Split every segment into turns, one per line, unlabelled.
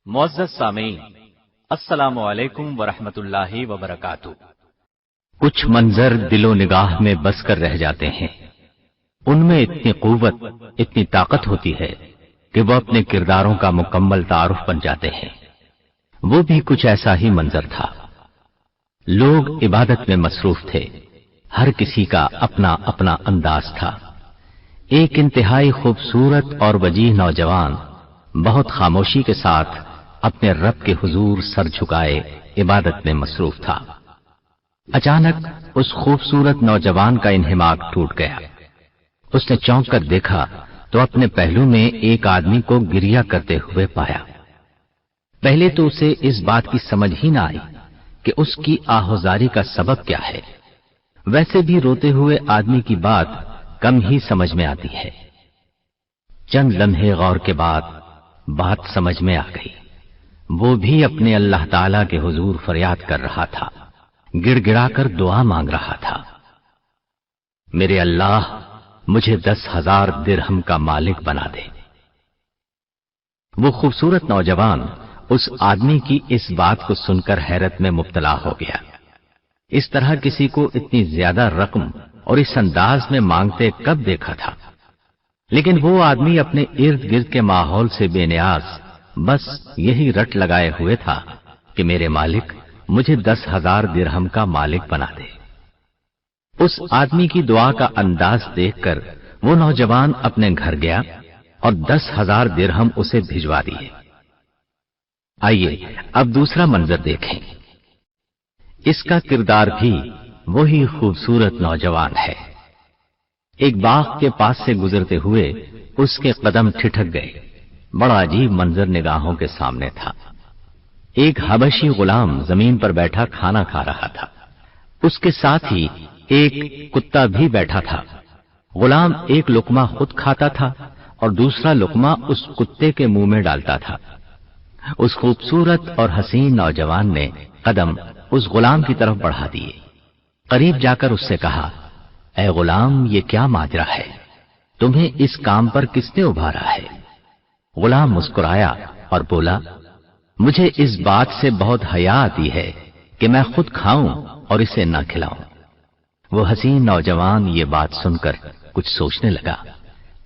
معزز سامعین، السلام علیکم ورحمۃ اللہ وبرکاتہ۔ کچھ منظر دل و نگاہ میں بس کر رہ جاتے ہیں، ان میں اتنی قوت، اتنی طاقت ہوتی ہے کہ وہ اپنے کرداروں کا مکمل تعارف بن جاتے ہیں۔ وہ بھی کچھ ایسا ہی منظر تھا۔ لوگ عبادت میں مصروف تھے، ہر کسی کا اپنا اپنا انداز تھا۔ ایک انتہائی خوبصورت اور وجیح نوجوان بہت خاموشی کے ساتھ اپنے رب کے حضور سر جھکائے عبادت میں مصروف تھا۔ اچانک اس خوبصورت نوجوان کا انہماک ٹوٹ گیا۔ اس نے چونک کر دیکھا تو اپنے پہلو میں ایک آدمی کو گریہ کرتے ہوئے پایا۔ پہلے تو اسے اس بات کی سمجھ ہی نہ آئی کہ اس کی آہوزاری کا سبب کیا ہے۔ ویسے بھی روتے ہوئے آدمی کی بات کم ہی سمجھ میں آتی ہے۔ چند لمحے غور کے بعد بات سمجھ میں آ گئی۔ وہ بھی اپنے اللہ تعالی کے حضور فریاد کر رہا تھا، گڑ گڑا کر دعا مانگ رہا تھا، میرے اللہ مجھے 10,000 درہم کا مالک بنا دے۔ وہ خوبصورت نوجوان اس آدمی کی اس بات کو سن کر حیرت میں مبتلا ہو گیا۔ اس طرح کسی کو اتنی زیادہ رقم اور اس انداز میں مانگتے کب دیکھا تھا؟ لیکن وہ آدمی اپنے ارد گرد کے ماحول سے بے نیاز بس یہی رٹ لگائے ہوئے تھا کہ میرے مالک مجھے 10,000 درہم کا مالک بنا دے۔ اس آدمی کی دعا کا انداز دیکھ کر وہ نوجوان اپنے گھر گیا اور 10,000 درہم اسے بھجوا دیے۔ آئیے اب دوسرا منظر دیکھیں۔ اس کا کردار بھی وہی خوبصورت نوجوان ہے۔ ایک باغ کے پاس سے گزرتے ہوئے اس کے قدم ٹھٹک گئے۔ بڑا عجیب منظر نگاہوں کے سامنے تھا۔ ایک حبشی غلام زمین پر بیٹھا کھانا کھا رہا تھا۔ اس کے ساتھ ہی ایک کتا بھی بیٹھا تھا۔ غلام ایک لقمہ خود کھاتا تھا اور دوسرا لقمہ اس کتے کے منہ میں ڈالتا تھا۔ اس خوبصورت اور حسین نوجوان نے قدم اس غلام کی طرف بڑھا دیے۔ قریب جا کر اس سے کہا، اے غلام، یہ کیا ماجرا ہے؟ تمہیں اس کام پر کس نے ابھارا ہے؟ غلام مسکرایا اور بولا، مجھے اس بات سے بہت حیا آتی ہے کہ میں خود کھاؤں اور اسے نہ کھلاؤں۔ وہ حسین نوجوان یہ بات سن کر کچھ سوچنے لگا،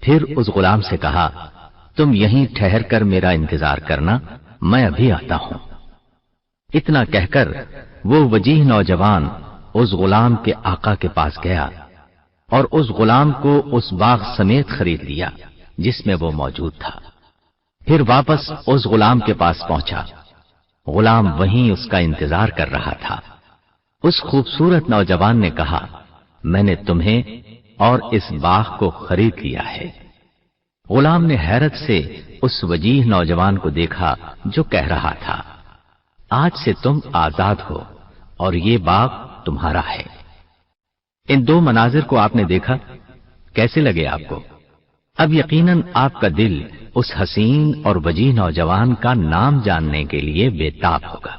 پھر اس غلام سے کہا، تم یہیں ٹھہر کر میرا انتظار کرنا، میں ابھی آتا ہوں۔ اتنا کہہ کر وہ وجیح نوجوان اس غلام کے آقا کے پاس گیا اور اس غلام کو اس باغ سمیت خرید لیا جس میں وہ موجود تھا۔ پھر واپس اس غلام کے پاس پہنچا۔ غلام وہیں اس کا انتظار کر رہا تھا۔ اس خوبصورت نوجوان نے کہا، میں نے تمہیں اور اس باغ کو خرید لیا ہے۔ غلام نے حیرت سے اس وجیح نوجوان کو دیکھا جو کہہ رہا تھا، آج سے تم آزاد ہو اور یہ باغ تمہارا ہے۔ ان دو مناظر کو آپ نے دیکھا، کیسے لگے آپ کو؟ اب یقیناً آپ کا دل اس حسین اور وجیح نوجوان کا نام جاننے کے لیے بے تاب ہوگا۔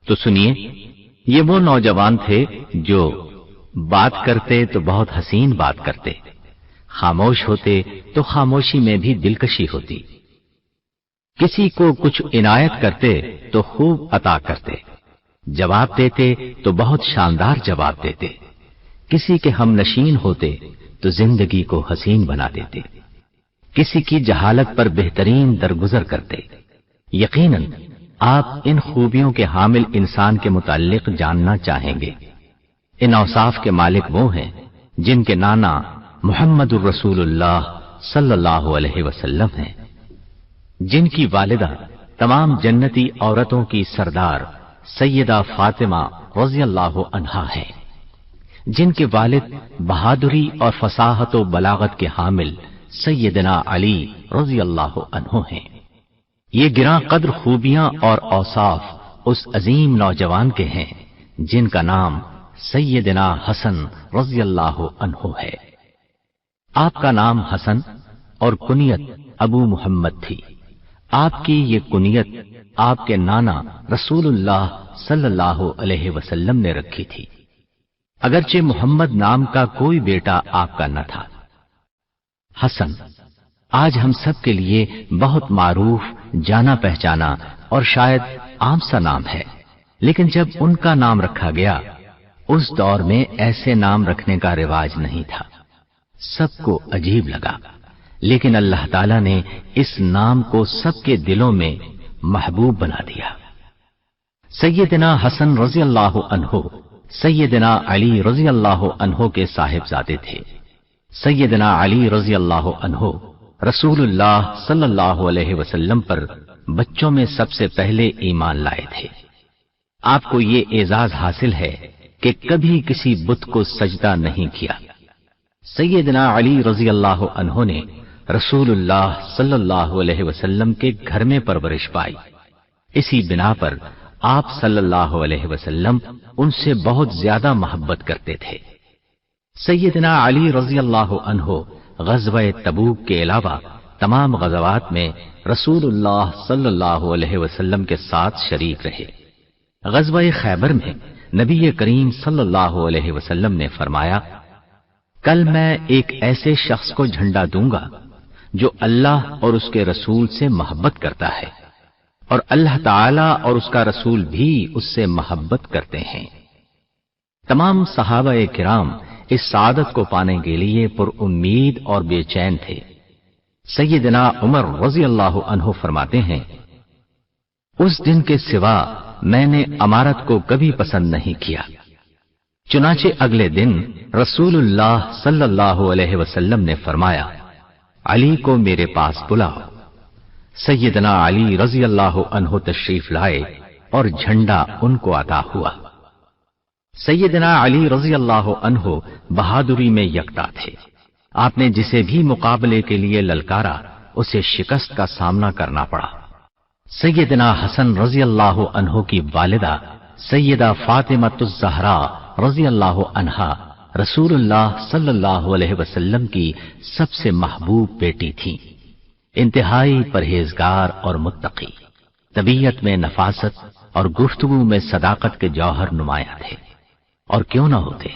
تو سنیے، یہ وہ نوجوان تھے جو بات کرتے تو بہت حسین بات کرتے، خاموش ہوتے تو خاموشی میں بھی دلکشی ہوتی، کسی کو کچھ عنایت کرتے تو خوب عطا کرتے، جواب دیتے تو بہت شاندار جواب دیتے، کسی کے ہم نشین ہوتے تو زندگی کو حسین بنا دیتے، کسی کی جہالت پر بہترین درگزر کرتے۔ یقیناً آپ ان خوبیوں کے حامل انسان کے متعلق جاننا چاہیں گے۔ ان اوصاف کے مالک وہ ہیں جن کے نانا محمد الرسول اللہ صلی اللہ علیہ وسلم ہیں، جن کی والدہ تمام جنتی عورتوں کی سردار سیدہ فاطمہ رضی اللہ عنہا ہیں، جن کے والد بہادری اور فصاحت و بلاغت کے حامل سیدنا علی رضی اللہ عنہ ہیں۔ یہ گراں قدر خوبیاں اور اوصاف اس عظیم نوجوان کے ہیں جن کا نام سیدنا حسن رضی اللہ عنہ ہے۔ آپ کا نام حسن اور کنیت ابو محمد تھی۔ آپ کی یہ کنیت آپ کے نانا رسول اللہ صلی اللہ علیہ وسلم نے رکھی تھی، اگرچہ محمد نام کا کوئی بیٹا آپ کا نہ تھا۔ حسن آج ہم سب کے لیے بہت معروف، جانا پہچانا اور شاید عام سا نام ہے، لیکن جب ان کا نام رکھا گیا اس دور میں ایسے نام رکھنے کا رواج نہیں تھا، سب کو عجیب لگا، لیکن اللہ تعالی نے اس نام کو سب کے دلوں میں محبوب بنا دیا۔ سیدنا حسن رضی اللہ عنہ سیدنا علی رضی اللہ عنہ کے صاحبزادے تھے۔ سیدنا علی رضی اللہ عنہ رسول اللہ صلی اللہ علیہ وسلم پر بچوں میں سب سے پہلے ایمان لائے تھے۔ آپ کو یہ اعزاز حاصل ہے کہ کبھی کسی بت کو سجدہ نہیں کیا۔ سیدنا علی رضی اللہ عنہ نے رسول اللہ صلی اللہ علیہ وسلم کے گھر میں پرورش پائی، اسی بنا پر آپ صلی اللہ علیہ وسلم ان سے بہت زیادہ محبت کرتے تھے۔ سیدنا علی رضی اللہ عنہ غزوہ تبوک کے علاوہ تمام غزوات میں رسول اللہ صلی اللہ علیہ وسلم کے ساتھ شریک رہے۔ غزوہ خیبر میں نبی کریم صلی اللہ علیہ وسلم نے فرمایا، کل میں ایک ایسے شخص کو جھنڈا دوں گا جو اللہ اور اس کے رسول سے محبت کرتا ہے، اور اللہ تعالی اور اس کا رسول بھی اس سے محبت کرتے ہیں۔ تمام صحابہ کرام اس سعادت کو پانے کے لیے پر امید اور بے چین تھے۔ سیدنا عمر رضی اللہ عنہ فرماتے ہیں، اس دن کے سوا میں نے امارت کو کبھی پسند نہیں کیا۔ چنانچہ اگلے دن رسول اللہ صلی اللہ علیہ وسلم نے فرمایا، علی کو میرے پاس بلاؤ۔ سیدنا علی رضی اللہ عنہ تشریف لائے اور جھنڈا ان کو عطا ہوا۔ سیدنا علی رضی اللہ عنہ بہادری میں یکتا تھے۔ آپ نے جسے بھی مقابلے کے لیے للکارا اسے شکست کا سامنا کرنا پڑا۔ سیدنا حسن رضی اللہ عنہ کی والدہ سیدہ فاطمۃ الزہرا رضی اللہ عنہا رسول اللہ صلی اللہ علیہ وسلم کی سب سے محبوب بیٹی تھی۔ انتہائی پرہیزگار اور متقی، طبیعت میں نفاست اور گفتگو میں صداقت کے جوہر نمایاں تھے، اور کیوں نہ ہوتے،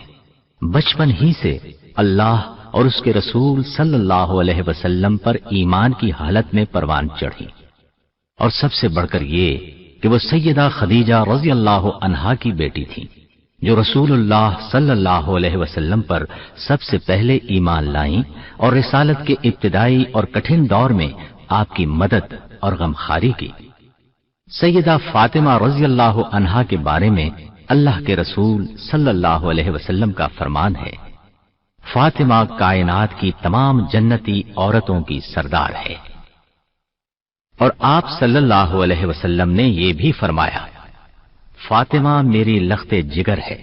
بچپن ہی سے اللہ اور اس کے رسول صلی اللہ علیہ وسلم پر ایمان کی حالت میں پروان چڑھی۔ اور سب سے بڑھ کر یہ کہ وہ سیدہ خدیجہ رضی اللہ عنہا کی بیٹی تھی، جو رسول اللہ صلی اللہ علیہ وسلم پر سب سے پہلے ایمان لائیں اور رسالت کے ابتدائی اور کٹھن دور میں آپ کی مدد اور غمخواری کی۔ سیدہ فاطمہ رضی اللہ عنہا کے بارے میں اللہ کے رسول صلی اللہ علیہ وسلم کا فرمان ہے، فاطمہ کائنات کی تمام جنتی عورتوں کی سردار ہے۔ اور آپ صلی اللہ علیہ وسلم نے یہ بھی فرمایا، فاطمہ میری لخت جگر ہے،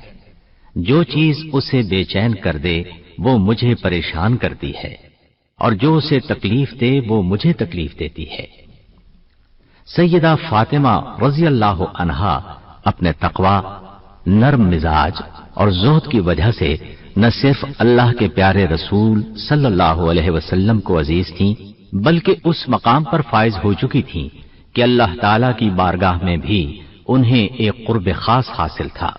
جو چیز اسے بے چین کر دے وہ مجھے پریشان کرتی ہے، اور جو اسے تکلیف دے وہ مجھے تکلیف دیتی ہے۔ سیدہ فاطمہ رضی اللہ عنہا اپنے تقوی، نرم مزاج اور زہد کی وجہ سے نہ صرف اللہ کے پیارے رسول صلی اللہ علیہ وسلم کو عزیز تھیں، بلکہ اس مقام پر فائز ہو چکی تھیں کہ اللہ تعالی کی بارگاہ میں بھی انہیں ایک قرب خاص حاصل تھا۔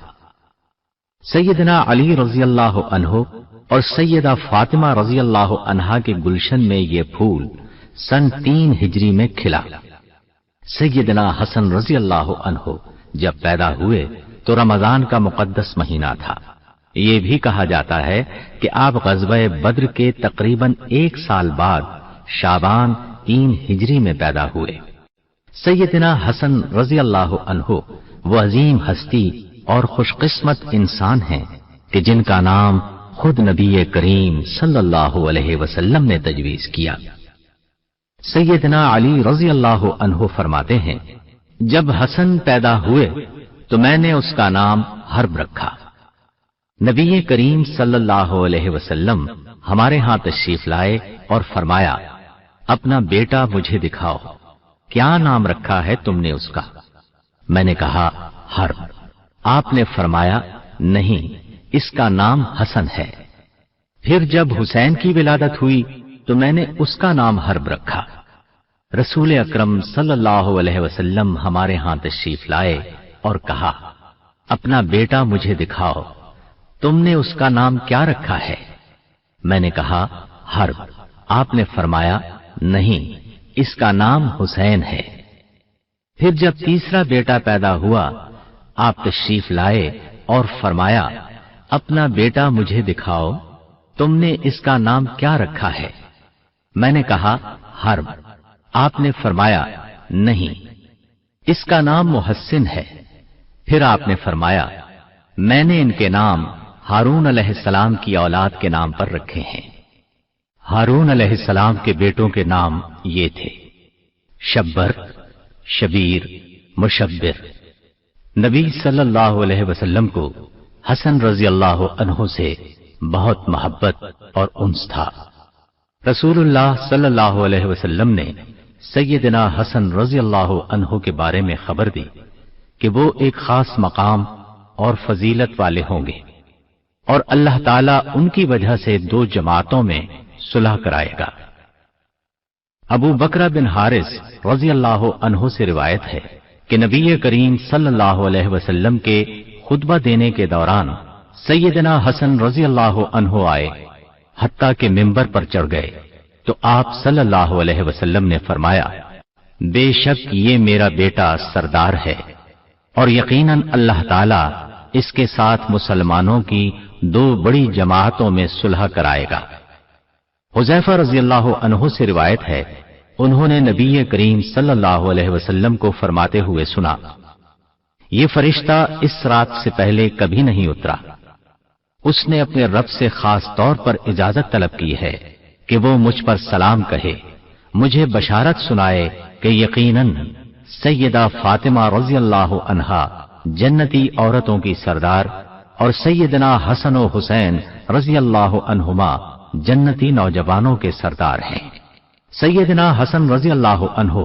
سیدنا علی رضی اللہ عنہ اور سیدہ فاطمہ رضی اللہ عنہا کے گلشن میں یہ پھول سن 3 ہجری میں کھلا۔ سیدنا حسن رضی اللہ عنہ جب پیدا ہوئے تو رمضان کا مقدس مہینہ تھا۔ یہ بھی کہا جاتا ہے کہ آپ غزوہ بدر کے تقریباً 1 سال بعد شعبان 3 ہجری میں پیدا ہوئے۔ سیدنا حسن رضی اللہ عنہ وہ عظیم ہستی اور خوش قسمت انسان ہیں کہ جن کا نام خود نبی کریم صلی اللہ علیہ وسلم نے تجویز کیا۔ سیدنا علی رضی اللہ عنہ فرماتے ہیں، جب حسن پیدا ہوئے تو میں نے اس کا نام حرب رکھا۔ نبی کریم صلی اللہ علیہ وسلم ہمارے ہاں تشریف لائے اور فرمایا، اپنا بیٹا مجھے دکھاؤ، کیا نام رکھا ہے تم نے اس کا؟ میں نے کہا حرب۔ آپ نے فرمایا، نہیں، اس کا نام حسن ہے۔ پھر جب حسین کی ولادت ہوئی تو میں نے اس کا نام حرب رکھا۔ رسول اکرم صلی اللہ علیہ وسلم ہمارے ہاں تشریف لائے اور کہا، اپنا بیٹا مجھے دکھاؤ، تم نے اس کا نام کیا رکھا ہے؟ میں نے کہا حرب۔ آپ نے فرمایا، نہیں، اس کا نام حسین ہے۔ پھر جب تیسرا بیٹا پیدا ہوا آپ تشریف لائے اور فرمایا اپنا بیٹا مجھے دکھاؤ، تم نے اس کا نام کیا رکھا ہے؟ میں نے کہا حرب۔ آپ نے فرمایا نہیں، اس کا نام محسن ہے۔ پھر آپ نے فرمایا میں نے ان کے نام ہارون علیہ السلام کی اولاد کے نام پر رکھے ہیں۔ ہارون علیہ السلام کے بیٹوں کے نام یہ تھے شبر، شبیر، مشبر۔ نبی صلی اللہ علیہ وسلم کو حسن رضی اللہ عنہ سے بہت محبت اور انس تھا۔ رسول اللہ صلی اللہ علیہ وسلم نے سیدنا حسن رضی اللہ عنہ کے بارے میں خبر دی کہ وہ ایک خاص مقام اور فضیلت والے ہوں گے، اور اللہ تعالیٰ ان کی وجہ سے دو جماعتوں میں صلح کرائے گا۔ ابو بکر بن حارث رضی اللہ عنہ سے روایت ہے کہ نبی کریم صلی اللہ علیہ وسلم کے خطبہ دینے کے دوران سیدنا حسن رضی اللہ عنہ آئے، حتیٰ کہ ممبر پر چڑھ گئے تو آپ صلی اللہ علیہ وسلم نے فرمایا بے شک یہ میرا بیٹا سردار ہے، اور یقیناً اللہ تعالیٰ اس کے ساتھ مسلمانوں کی دو بڑی جماعتوں میں صلح کرائے گا۔ حذیفہ رضی اللہ عنہ سے روایت ہے انہوں نے نبی کریم صلی اللہ علیہ وسلم کو فرماتے ہوئے سنا یہ فرشتہ اس رات سے پہلے کبھی نہیں اترا، اس نے اپنے رب سے خاص طور پر اجازت طلب کی ہے کہ وہ مجھ پر سلام کہے، مجھے بشارت سنائے کہ یقیناً سیدہ فاطمہ رضی اللہ عنہا جنتی عورتوں کی سردار اور سیدنا حسن و حسین رضی اللہ عنہما جنتی نوجوانوں کے سردار ہیں۔ سیدنا حسن رضی اللہ عنہ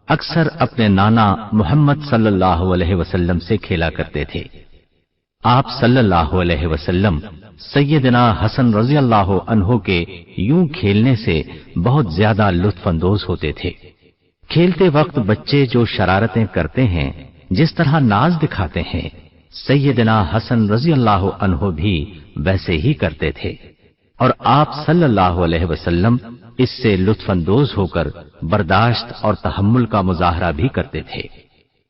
اکثر اپنے نانا محمد صلی اللہ علیہ وسلم سے کھیلا کرتے تھے۔ آپ صلی اللہ علیہ وسلم سیدنا حسن رضی اللہ عنہ کے یوں کھیلنے سے بہت زیادہ لطف اندوز ہوتے تھے۔ کھیلتے وقت بچے جو شرارتیں کرتے ہیں، جس طرح ناز دکھاتے ہیں، سیدنا حسن رضی اللہ عنہ بھی ویسے ہی کرتے تھے، اور آپ صلی اللہ علیہ وسلم اس سے لطف اندوز ہو کر برداشت اور تحمل کا مظاہرہ بھی کرتے تھے۔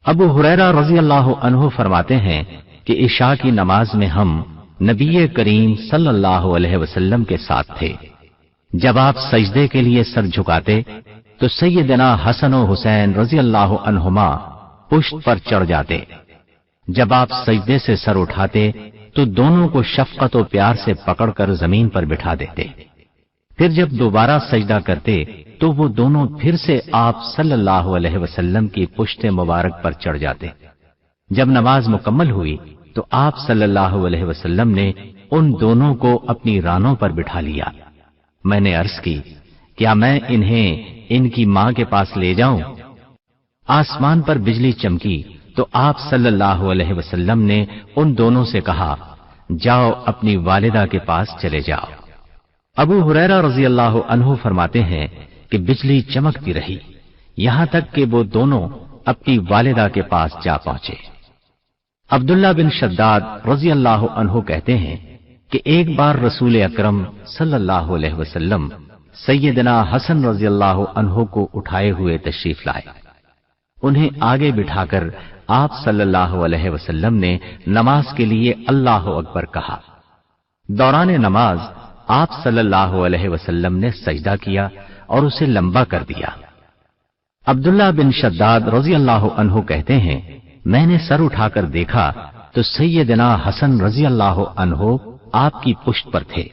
ابو ہریرہ رضی اللہ عنہ فرماتے ہیں کہ عشاء کی نماز میں ہم نبی کریم صلی اللہ علیہ وسلم کے ساتھ تھے۔ جب آپ سجدے کے لیے سر جھکاتے تو سیدنا حسن و حسین رضی اللہ عنہما پشت پر چڑھ جاتے۔ جب آپ سجدے سے سر اٹھاتے تو دونوں کو شفقت و پیار سے پکڑ کر زمین پر بٹھا دیتے۔ پھر جب دوبارہ سجدہ کرتے تو وہ دونوں پھر سے آپ صلی اللہ علیہ وسلم کی پشت مبارک پر چڑھ جاتے۔ جب نماز مکمل ہوئی تو آپ صلی اللہ علیہ وسلم نے ان دونوں کو اپنی رانوں پر بٹھا لیا۔ میں نے عرض کی کیا میں انہیں ان کی ماں کے پاس لے جاؤں؟ آسمان پر بجلی چمکی تو آپ صلی اللہ علیہ وسلم نے ان دونوں سے کہا جاؤ اپنی والدہ کے پاس چلے جاؤ۔ ابو ہریرہ رضی اللہ عنہ فرماتے ہیں کہ بجلی چمکتی رہی یہاں تک کہ وہ دونوں اپنی والدہ کے پاس جا پہنچے۔ عبداللہ بن شداد رضی اللہ عنہ کہتے ہیں کہ ایک بار رسول اکرم صلی اللہ علیہ وسلم سیدنا حسن رضی اللہ عنہ کو اٹھائے ہوئے تشریف لائے۔ انہیں آگے بٹھا کر آپ صلی اللہ علیہ وسلم نے نماز کے لیے اللہ اکبر کہا۔ دوران نماز آپ صلی اللہ علیہ وسلم نے سجدہ کیا اور اسے لمبا کر دیا۔ عبداللہ بن شداد رضی اللہ عنہ کہتے ہیں میں نے سر اٹھا کر دیکھا تو سیدنا حسن رضی اللہ عنہ آپ کی پشت پر تھے۔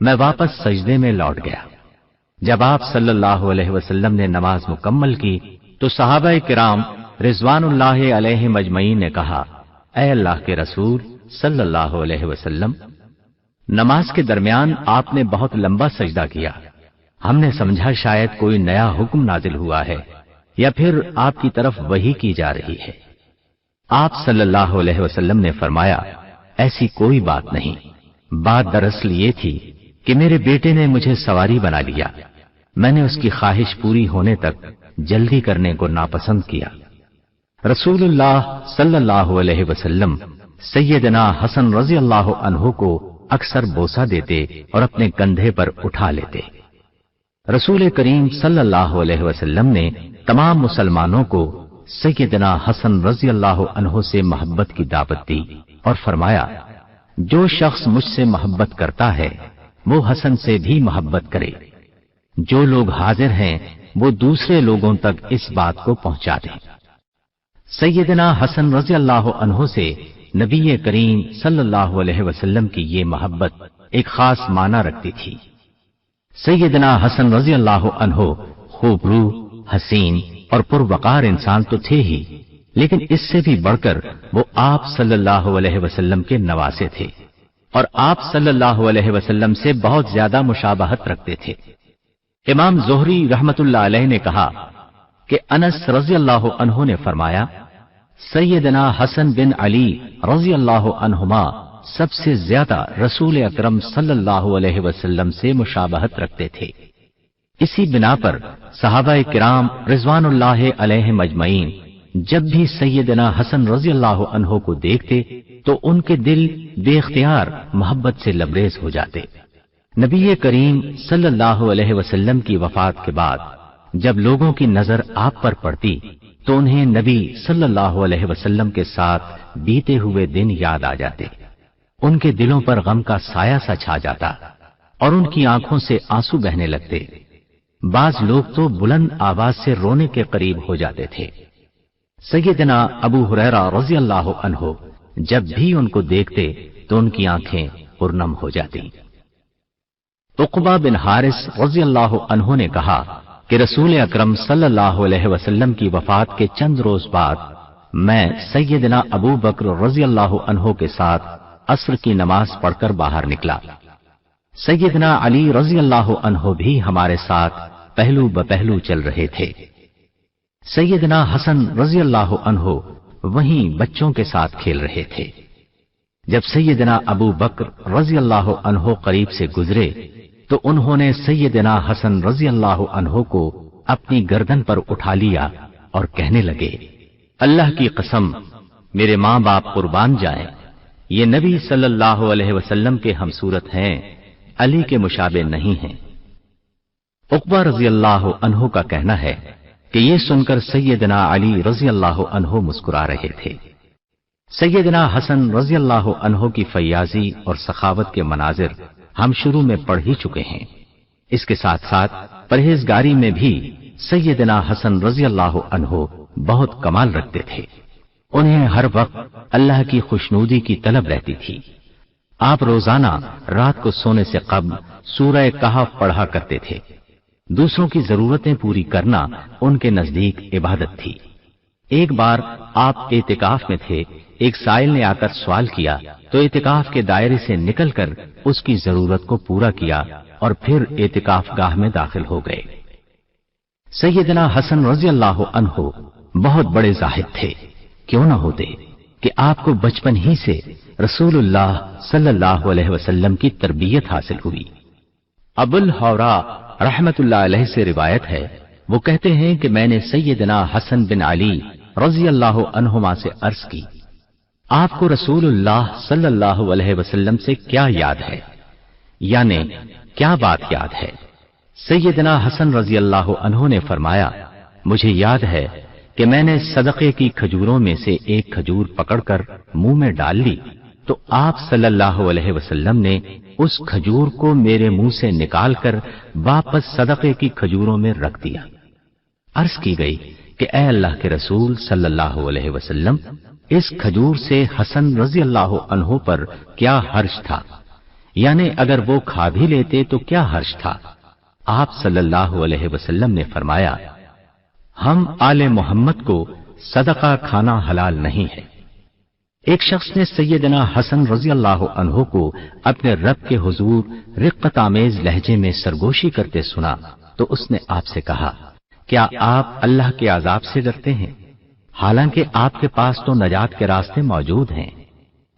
میں واپس سجدے میں لوٹ گیا۔ جب آپ صلی اللہ علیہ وسلم نے نماز مکمل کی تو صحابہ کرام رضوان اللہ علیہ مجمعین نے کہا اے اللہ کے رسول صلی اللہ علیہ وسلم، نماز کے درمیان آپ نے بہت لمبا سجدہ کیا، ہم نے سمجھا شاید کوئی نیا حکم نازل ہوا ہے یا پھر آپ کی طرف وحی کی جا رہی ہے۔ آپ صلی اللہ علیہ وسلم نے فرمایا ایسی کوئی بات نہیں، بات دراصل یہ تھی کہ میرے بیٹے نے مجھے سواری بنا لیا، میں نے اس کی خواہش پوری ہونے تک جلدی کرنے کو ناپسند کیا۔ رسول اللہ صلی اللہ علیہ وسلم سیدنا حسن رضی اللہ عنہ کو اکثر بوسہ دیتے اور اپنے کندھے پر اٹھا لیتے۔ رسول کریم صلی اللہ علیہ وسلم نے تمام مسلمانوں کو سیدنا حسن رضی اللہ عنہ سے محبت کی دعوت دی اور فرمایا، جو شخص مجھ سے محبت کرتا ہے وہ حسن سے بھی محبت کرے، جو لوگ حاضر ہیں وہ دوسرے لوگوں تک اس بات کو پہنچا دیں۔ سیدنا حسن رضی اللہ عنہ سے نبی کریم صلی اللہ علیہ وسلم کی یہ محبت ایک خاص معنی رکھتی تھی۔ سیدنا حسن رضی اللہ عنہ خوب روح، حسین اور پروقار انسان تو تھے ہی، لیکن اس سے بھی بڑھ کر وہ آپ صلی اللہ علیہ وسلم کے نواسے تھے اور آپ صلی اللہ علیہ وسلم سے بہت زیادہ مشابہت رکھتے تھے۔ امام زہری رحمت اللہ علیہ نے کہا کہ انس رضی اللہ عنہ نے فرمایا، سیدنا حسن بن علی رضی اللہ عنہما سب سے زیادہ رسول اکرم صلی اللہ علیہ وسلم سے مشابہت رکھتے تھے۔ اسی بنا پر صحابہ کرام رضوان اللہ علیہم اجمعین جب بھی سیدنا حسن رضی اللہ عنہ کو دیکھتے تو ان کے دل بے اختیار محبت سے لبریز ہو جاتے۔ نبی کریم صلی اللہ علیہ وسلم کی وفات کے بعد جب لوگوں کی نظر آپ پر پڑتی تو انہیں نبی صلی اللہ علیہ وسلم کے ساتھ بیتے ہوئے دن یاد آ جاتے، ان کے دلوں پر غم کا سایہ سا چھا جاتا اور ان کی آنکھوں سے آنسو بہنے لگتے۔ بعض لوگ تو بلند آواز سے رونے کے قریب ہو جاتے تھے۔ سیدنا ابو ہریرہ رضی اللہ عنہ جب بھی ان کو دیکھتے تو ان کی آنکھیں پرنم ہو جاتی۔ عقبہ بن حارث رضی اللہ عنہ نے کہا کہ رسول اکرم صلی اللہ علیہ وسلم کی وفات کے چند روز بعد میں سیدنا ابو بکر رضی اللہ عنہ کے ساتھ عصر کی نماز پڑھ کر باہر نکلا۔ سیدنا علی رضی اللہ عنہ بھی ہمارے ساتھ پہلو بپہلو چل رہے تھے۔ سیدنا حسن رضی اللہ عنہ وہیں بچوں کے ساتھ کھیل رہے تھے۔ جب سیدنا ابو بکر رضی اللہ عنہ قریب سے گزرے تو انہوں نے سیدنا حسن رضی اللہ عنہ کو اپنی گردن پر اٹھا لیا اور کہنے لگے، اللہ کی قسم میرے ماں باپ قربان جائیں، یہ نبی صلی اللہ علیہ وسلم کے ہم صورت ہیں، علی کے مشابہ نہیں ہیں۔ عقبہ رضی اللہ عنہ کا کہنا ہے کہ یہ سن کر سیدنا علی رضی اللہ عنہ مسکرا رہے تھے۔ سیدنا حسن رضی اللہ عنہ کی فیاضی اور سخاوت کے مناظر ہم شروع میں پڑھ ہی چکے ہیں۔ اس کے ساتھ ساتھ پرہیزگاری میں بھی سیدنا حسن رضی اللہ عنہ بہت کمال رکھتے تھے۔ انہیں ہر وقت اللہ کی خوشنودی کی طلب رہتی تھی۔ آپ روزانہ رات کو سونے سے قبل سورہ کہف پڑھا کرتے تھے۔ دوسروں کی ضرورتیں پوری کرنا ان کے نزدیک عبادت تھی۔ ایک بار آپ اعتکاف میں تھے، ایک سائل نے آ کر سوال کیا تو اعتکاف کے دائرے سے نکل کر اس کی ضرورت کو پورا کیا اور پھر اعتکاف گاہ میں داخل ہو گئے۔ سیدنا حسن رضی اللہ عنہ بہت بڑے زاہد تھے، کیوں نہ ہوتے کہ آپ کو بچپن ہی سے رسول اللہ صلی اللہ علیہ وسلم کی تربیت حاصل ہوئی۔ ابو الحورا رحمت اللہ علیہ سے روایت ہے، وہ کہتے ہیں کہ میں نے سیدنا حسن بن علی رضی اللہ عنہما سے عرض کی، آپ کو رسول اللہ صلی اللہ علیہ وسلم سے کیا یاد ہے، یعنی کیا بات یاد ہے؟ سیدنا حسن رضی اللہ عنہ نے فرمایا، مجھے یاد ہے کہ میں نے صدقے کی کھجوروں میں سے ایک کھجور پکڑ کر منہ میں ڈال لی تو آپ صلی اللہ علیہ وسلم نے اس کھجور کو میرے منہ سے نکال کر واپس صدقے کی کھجوروں میں رکھ دیا۔ عرض کی گئی کہ اے اللہ کے رسول صلی اللہ علیہ وسلم، اس کھجور سے حسن رضی اللہ عنہ پر کیا حرج تھا، یعنی اگر وہ کھا بھی لیتے تو کیا حرج تھا؟ آپ صلی اللہ علیہ وسلم نے فرمایا، ہم آل محمد کو صدقہ کھانا حلال نہیں ہے۔ ایک شخص نے سیدنا حسن رضی اللہ عنہ کو اپنے رب کے حضور رقت آمیز لہجے میں سرگوشی کرتے سنا تو اس نے آپ سے کہا، کیا آپ اللہ کے عذاب سے ڈرتے ہیں؟ حالانکہ آپ کے پاس تو نجات کے راستے موجود ہیں۔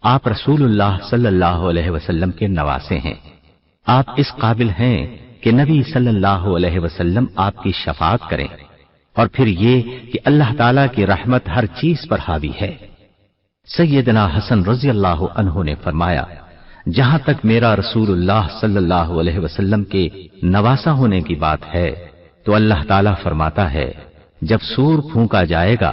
آپ رسول اللہ صلی اللہ علیہ وسلم کے نواسے ہیں۔ آپ اس قابل ہیں کہ نبی صلی اللہ علیہ وسلم آپ کی شفاعت کریں، اور پھر یہ کہ اللہ تعالیٰ کی رحمت ہر چیز پر حاوی ہے۔ سیدنا حسن رضی اللہ عنہ نے فرمایا، جہاں تک میرا رسول اللہ صلی اللہ علیہ وسلم کے نواسا ہونے کی بات ہے تو اللہ تعالیٰ فرماتا ہے، جب سور پھونکا جائے گا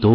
2